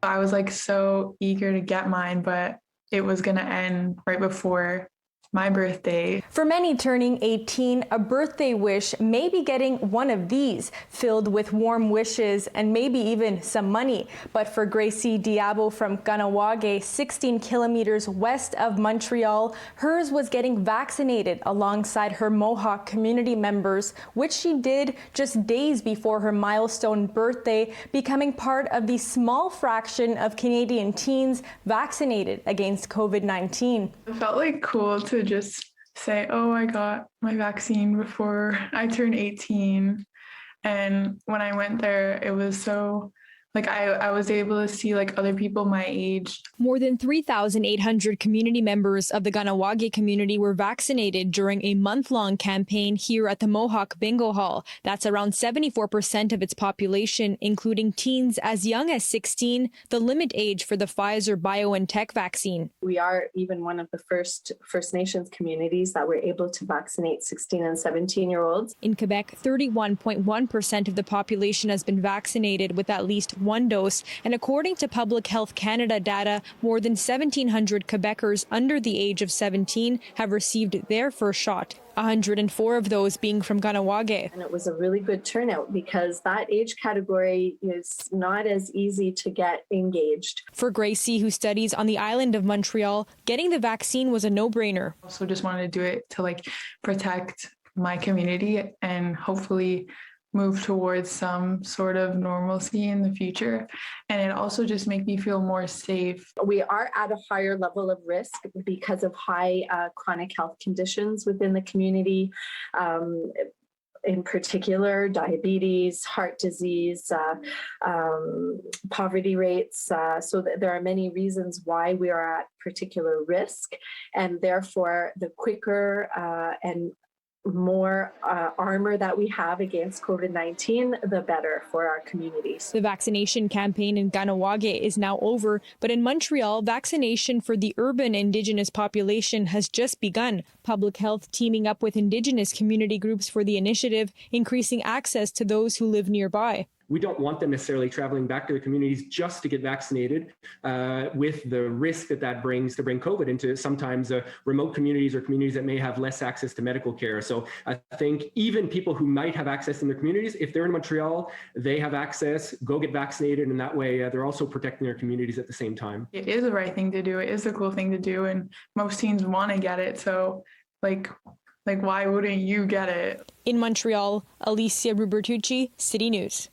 I was like so eager to get mine, but it was going to end right before my birthday. For many turning 18, a birthday wish may be getting one of these, filled with warm wishes and maybe even some money. But for Gracie Diabo from Kahnawake, 16 kilometers west of Montreal, hers was getting vaccinated alongside her Mohawk community members, which she did just days before her milestone birthday, becoming part of the small fraction of Canadian teens vaccinated against COVID-19. It felt like cool to just say, oh, I got my vaccine before I turned 18. And when I went there, it was so like I was able to see like other people my age. More than 3,800 community members of the Kahnawake community were vaccinated during a month-long campaign here at the Mohawk Bingo Hall. That's around 74% of its population, including teens as young as 16, the limit age for the Pfizer BioNTech vaccine. We are even one of the first First Nations communities that were able to vaccinate 16 and 17-year-olds. In Quebec, 31.1% of the population has been vaccinated with at least one dose, and according to Public Health Canada data, more than 1,700 Quebecers under the age of 17 have received their first shot, 104 of those being from Kahnawake. And it was a really good turnout because that age category is not as easy to get engaged. For Gracie, who studies on the island of Montreal, getting the vaccine was a no-brainer. Also just wanted to do it to like protect my community and hopefully move towards some sort of normalcy in the future. And it also just made me feel more safe. We are at a higher level of risk because of high chronic health conditions within the community. In particular, diabetes, heart disease, poverty rates. So there are many reasons why we are at particular risk. And therefore, the quicker and more armor that we have against COVID-19, the better for our communities. The vaccination campaign in Kahnawake is now over, but in Montreal, vaccination for the urban Indigenous population has just begun. Public Health teaming up with Indigenous community groups for the initiative, increasing access to those who live nearby. We don't want them necessarily traveling back to the communities just to get vaccinated with the risk that brings to bring COVID into sometimes remote communities or communities that may have less access to medical care. So I think even people who might have access in their communities, if they're in Montreal, they have access, go get vaccinated. And that way they're also protecting their communities at the same time. It is the right thing to do. It is a cool thing to do. And most teens want to get it. So like why wouldn't you get it? In Montreal, Alyssia Rubertucci, City News.